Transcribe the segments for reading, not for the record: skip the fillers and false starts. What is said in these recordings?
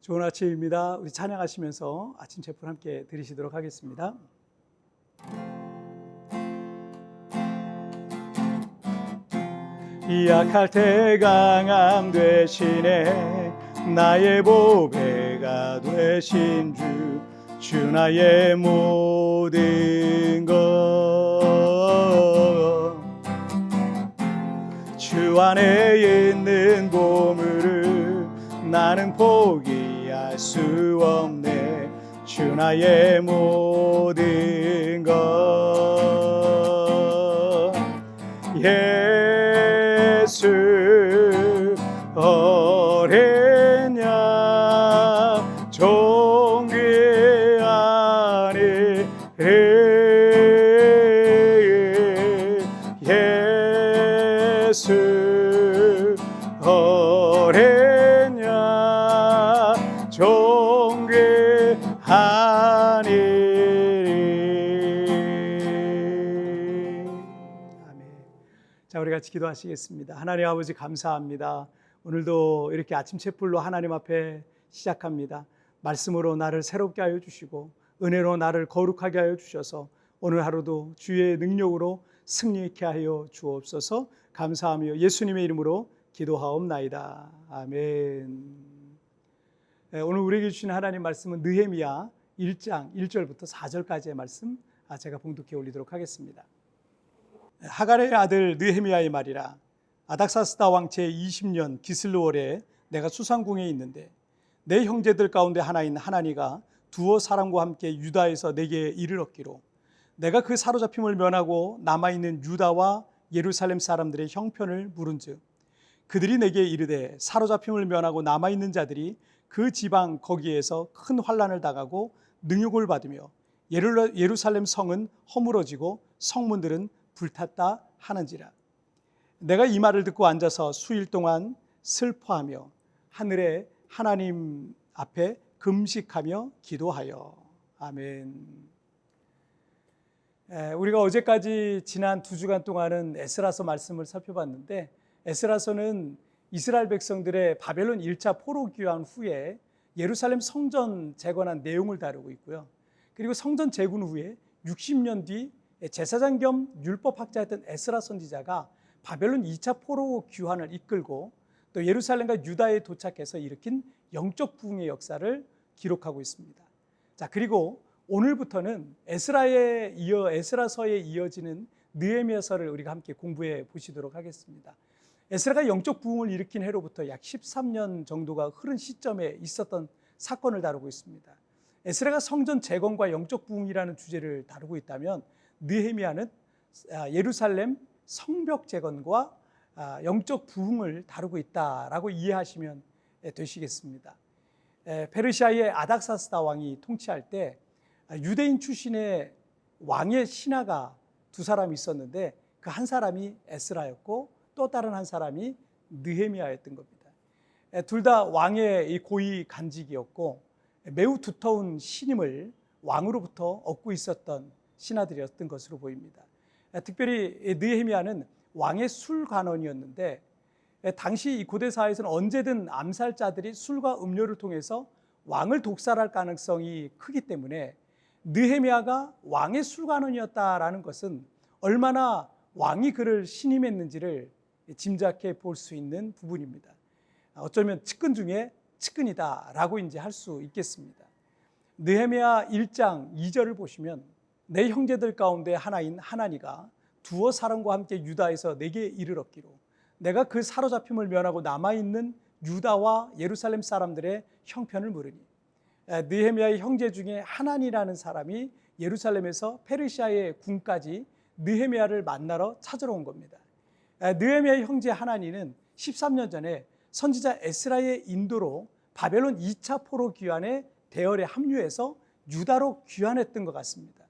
좋은 아침입니다. 우리 찬양하시면서 아침 제품 함께 드리시도록 하겠습니다. 약할 때 강함 되시네 나의 보배가 되신 주 나의 모든 것 주 안에 있는 보물을 나는 포기할 수 없네 주 나의 모든 것 예수 어린 양 종귀 아니 예수 어린 양 종귀하니리. 아멘. 자, 우리 같이 기도하시겠습니다. 하나님 아버지 감사합니다. 오늘도 이렇게 아침 촛불로 하나님 앞에 시작합니다. 말씀으로 나를 새롭게 하여 주시고 은혜로 나를 거룩하게 하여 주셔서 오늘 하루도 주의 능력으로 승리케 하여 주옵소서. 감사하며 예수님의 이름으로 기도하옵나이다. 아멘. 오늘 우리에게 주신 하나님 말씀은 느헤미야 1장 1절부터 4절까지의 말씀 제가 봉독해 올리도록 하겠습니다. 하갈의 아들 느헤미야의 말이라. 아닥사스다 왕 제20년 기슬루월에 내가 수상궁에 있는데 내 형제들 가운데 하나인 하나니가 두어 사람과 함께 유다에서 내게 이를 얻기로 내가 그 사로잡힘을 면하고 남아있는 유다와 예루살렘 사람들의 형편을 물은즉 그들이 내게 이르되 사로잡힘을 면하고 남아있는 자들이 그 지방 거기에서 큰 환난을 당하고 능욕을 받으며 예루살렘 성은 허물어지고 성문들은 불탔다 하는지라. 내가 이 말을 듣고 앉아서 수일 동안 슬퍼하며 하늘의 하나님 앞에 금식하며 기도하여. 아멘. 우리가 어제까지 지난 2주간 동안은 에스라서 말씀을 살펴봤는데 에스라서는 이스라엘 백성들의 바벨론 1차 포로 귀환 후에 예루살렘 성전 재건한 내용을 다루고 있고요. 그리고 성전 재건 후에 60년 뒤 제사장 겸 율법학자였던 에스라 선지자가 바벨론 2차 포로 귀환을 이끌고 또 예루살렘과 유다에 도착해서 일으킨 영적 부흥의 역사를 기록하고 있습니다. 자, 그리고 오늘부터는 에스라서에 이어지는 느헤미야서를 우리가 함께 공부해 보시도록 하겠습니다. 에스라가 영적 부흥을 일으킨 해로부터 약 13년 정도가 흐른 시점에 있었던 사건을 다루고 있습니다. 에스라가 성전 재건과 영적 부흥이라는 주제를 다루고 있다면 느헤미야는 예루살렘 성벽 재건과 영적 부흥을 다루고 있다라고 이해하시면 되시겠습니다. 페르시아의 아닥사스다 왕이 통치할 때 유대인 출신의 왕의 신하가 두 사람이 있었는데 그 한 사람이 에스라였고 또 다른 한 사람이 느헤미야였던 겁니다. 둘 다 왕의 이 고위 간직이었고 매우 두터운 신임을 왕으로부터 얻고 있었던 신하들이었던 것으로 보입니다. 특별히 느헤미야는 왕의 술관원이었는데 당시 이 고대 사회에서는 언제든 암살자들이 술과 음료를 통해서 왕을 독살할 가능성이 크기 때문에 느헤미야가 왕의 술관원이었다라는 것은 얼마나 왕이 그를 신임했는지를 짐작해 볼 수 있는 부분입니다. 어쩌면 측근 중에 측근이다라고 이제 할 수 있겠습니다. 느헤미야 1장 2절을 보시면 내 형제들 가운데 하나인 하나니가 두어 사람과 함께 유다에서 내게 이를 얻기로 내가 그 사로잡힘을 면하고 남아있는 유다와 예루살렘 사람들의 형편을 물으니. 느헤미야의 형제 중에 하난이라는 사람이 예루살렘에서 페르시아의 궁까지 느헤미야를 만나러 찾으러 온 겁니다. 느헤미야의 형제 하나니는 13년 전에 선지자 에스라의 인도로 바벨론 2차 포로 귀환의 대열에 합류해서 유다로 귀환했던 것 같습니다.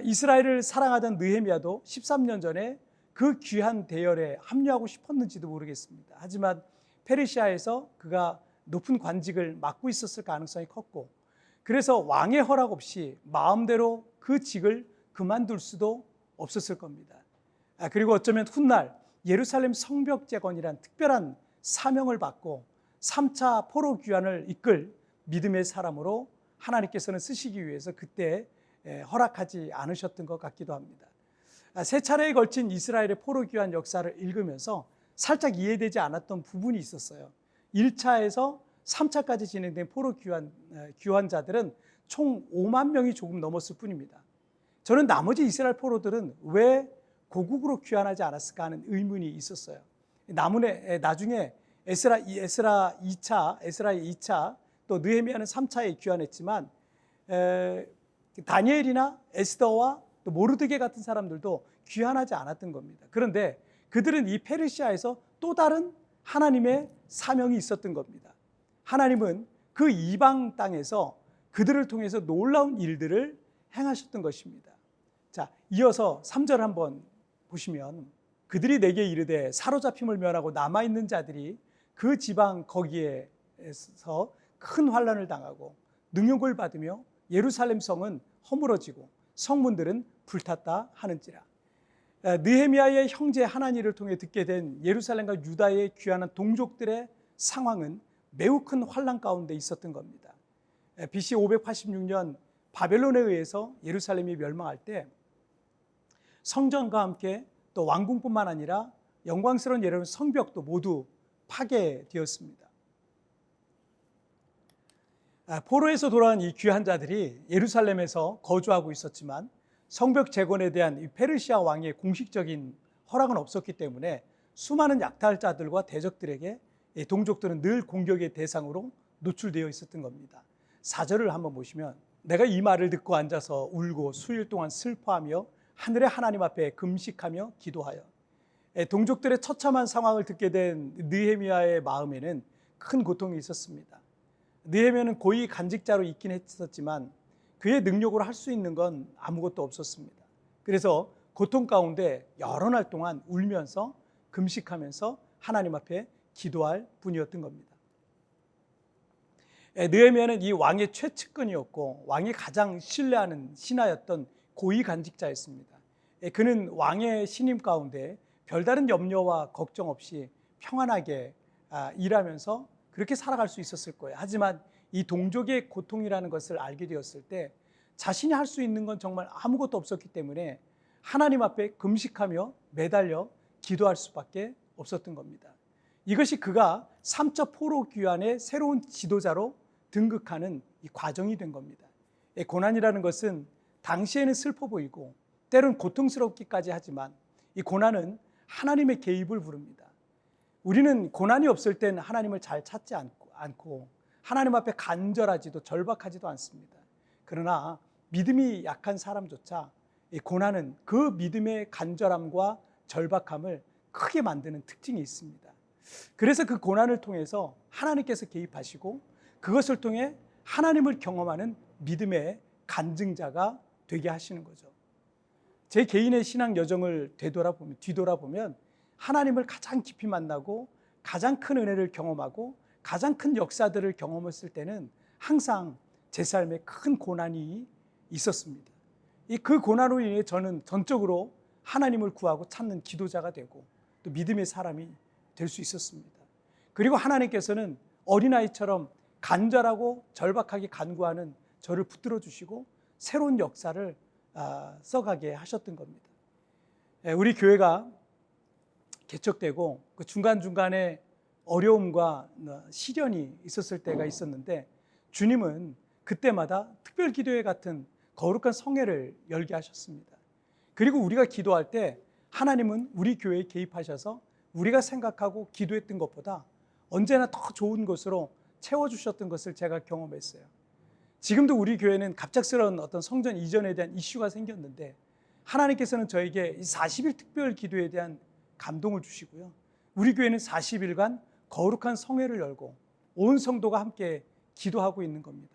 이스라엘을 사랑하던 느헤미야도 13년 전에 그 귀한 대열에 합류하고 싶었는지도 모르겠습니다. 하지만 페르시아에서 그가 높은 관직을 맡고 있었을 가능성이 컸고 그래서 왕의 허락 없이 마음대로 그 직을 그만둘 수도 없었을 겁니다. 그리고 어쩌면 훗날 예루살렘 성벽 재건이란 특별한 사명을 받고 3차 포로 귀환을 이끌 믿음의 사람으로 하나님께서는 쓰시기 위해서 그때 허락하지 않으셨던 것 같기도 합니다. 세 차례에 걸친 이스라엘의 포로 귀환 역사를 읽으면서 살짝 이해되지 않았던 부분이 있었어요. 1차에서 3차까지 진행된 포로 귀환자들은 총 5만 명이 조금 넘었을 뿐입니다. 저는 나머지 이스라엘 포로들은 왜 고국으로 귀환하지 않았을까 하는 의문이 있었어요. 나중에 에스라의 2차, 또 느헤미야는 3차에 귀환했지만 다니엘이나 에스더와 또 모르드게 같은 사람들도 귀환하지 않았던 겁니다. 그런데 그들은 이 페르시아에서 또 다른 하나님의 사명이 있었던 겁니다. 하나님은 그 이방 땅에서 그들을 통해서 놀라운 일들을 행하셨던 것입니다. 자, 이어서 3절 한번 보시면 그들이 내게 이르되 사로잡힘을 면하고 남아있는 자들이 그 지방 거기에서 큰 환난을 당하고 능욕을 받으며 예루살렘 성은 허물어지고 성문들은 불탔다 하는지라. 느헤미야의 형제 하나니를 통해 듣게 된 예루살렘과 유다에 귀환한 동족들의 상황은 매우 큰 환난 가운데 있었던 겁니다. BC 586년 바벨론에 의해서 예루살렘이 멸망할 때 성전과 함께 또 왕궁뿐만 아니라 영광스러운 예루살렘 성벽도 모두 파괴되었습니다. 포로에서 돌아온 이 귀한 자들이 예루살렘에서 거주하고 있었지만 성벽 재건에 대한 이 페르시아 왕의 공식적인 허락은 없었기 때문에 수많은 약탈자들과 대적들에게 동족들은 늘 공격의 대상으로 노출되어 있었던 겁니다. 4절을 한번 보시면 내가 이 말을 듣고 앉아서 울고 수일 동안 슬퍼하며 하늘의 하나님 앞에 금식하며 기도하여. 동족들의 처참한 상황을 듣게 된 느헤미야의 마음에는 큰 고통이 있었습니다. 느헤미야는 고위 간직자로 있긴 했었지만 그의 능력으로 할 수 있는 건 아무것도 없었습니다. 그래서 고통 가운데 여러 날 동안 울면서 금식하면서 하나님 앞에 기도할 뿐이었던 겁니다. 느헤미야는 이 왕의 최측근이었고 왕이 가장 신뢰하는 신하였던 고위 간직자였습니다. 그는 왕의 신임 가운데 별다른 염려와 걱정 없이 평안하게 일하면서 그렇게 살아갈 수 있었을 거예요. 하지만 이 동족의 고통이라는 것을 알게 되었을 때 자신이 할 수 있는 건 정말 아무것도 없었기 때문에 하나님 앞에 금식하며 매달려 기도할 수밖에 없었던 겁니다. 이것이 그가 3차 포로 귀환의 새로운 지도자로 등극하는 이 과정이 된 겁니다. 고난이라는 것은 당시에는 슬퍼 보이고 때론 고통스럽기까지 하지만 이 고난은 하나님의 개입을 부릅니다. 우리는 고난이 없을 땐 하나님을 잘 찾지 않고 하나님 앞에 간절하지도 절박하지도 않습니다. 그러나 믿음이 약한 사람조차 이 고난은 그 믿음의 간절함과 절박함을 크게 만드는 특징이 있습니다. 그래서 그 고난을 통해서 하나님께서 개입하시고 그것을 통해 하나님을 경험하는 믿음의 간증자가 되게 하시는 거죠. 제 개인의 신앙 여정을 뒤돌아보면 하나님을 가장 깊이 만나고 가장 큰 은혜를 경험하고 가장 큰 역사들을 경험했을 때는 항상 제 삶에 큰 고난이 있었습니다. 그 고난으로 인해 저는 전적으로 하나님을 구하고 찾는 기도자가 되고 또 믿음의 사람이 될 수 있었습니다. 그리고 하나님께서는 어린아이처럼 간절하고 절박하게 간구하는 저를 붙들어 주시고 새로운 역사를 써가게 하셨던 겁니다. 우리 교회가 개척되고 그 중간중간에 어려움과 시련이 있었을 때가 있었는데 주님은 그때마다 특별 기도회 같은 거룩한 성회를 열게 하셨습니다. 그리고 우리가 기도할 때 하나님은 우리 교회에 개입하셔서 우리가 생각하고 기도했던 것보다 언제나 더 좋은 것으로 채워주셨던 것을 제가 경험했어요. 지금도 우리 교회는 갑작스러운 어떤 성전 이전에 대한 이슈가 생겼는데 하나님께서는 저에게 40일 특별 기도에 대한 감동을 주시고요. 우리 교회는 40일간 거룩한 성회를 열고 온 성도가 함께 기도하고 있는 겁니다.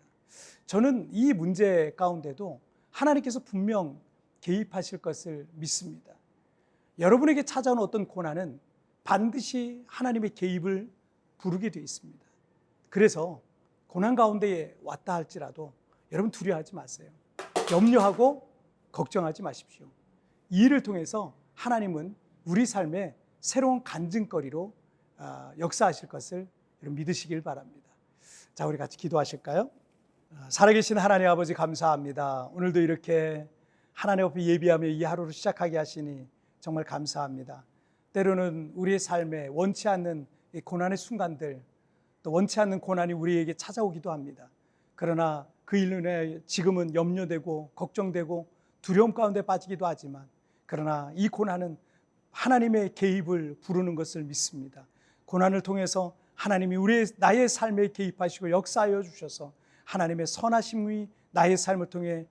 저는 이 문제 가운데도 하나님께서 분명 개입하실 것을 믿습니다. 여러분에게 찾아온 어떤 고난은 반드시 하나님의 개입을 부르게 되어 있습니다. 그래서 고난 가운데에 왔다 할지라도 여러분 두려워하지 마세요. 염려하고 걱정하지 마십시오. 이 일을 통해서 하나님은 우리 삶에 새로운 간증거리로 역사하실 것을 여러분 믿으시길 바랍니다. 자, 우리 같이 기도하실까요? 살아계신 하나님 아버지 감사합니다. 오늘도 이렇게 하나님 앞에 예비하며 이 하루를 시작하게 하시니 정말 감사합니다. 때로는 우리의 삶에 원치 않는 이 고난의 순간들, 또 원치 않는 고난이 우리에게 찾아오기도 합니다. 그러나 그 일로 인해 지금은 염려되고 걱정되고 두려움 가운데 빠지기도 하지만, 그러나 이 고난은 하나님의 개입을 부르는 것을 믿습니다. 고난을 통해서 하나님이 나의 삶에 개입하시고 역사하여 주셔서 하나님의 선하심이 나의 삶을 통해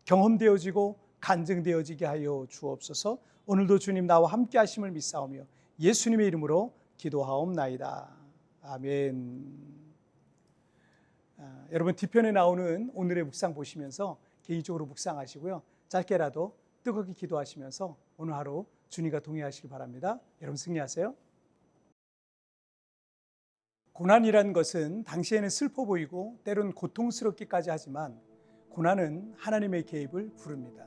경험되어지고 간증되어지게 하여 주옵소서. 오늘도 주님 나와 함께 하심을 믿사오며 예수님의 이름으로 기도하옵나이다. 아멘. 여러분 뒤편에 나오는 오늘의 묵상 보시면서 개인적으로 묵상하시고요. 짧게라도 뜨겁게 기도하시면서 오늘 하루 주님과 동행하시기 바랍니다. 여러분 승리하세요. 고난이란 것은 당시에는 슬퍼 보이고 때론 고통스럽기까지 하지만 고난은 하나님의 개입을 부릅니다.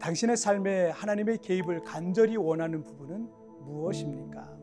당신의 삶에 하나님의 개입을 간절히 원하는 부분은 무엇입니까?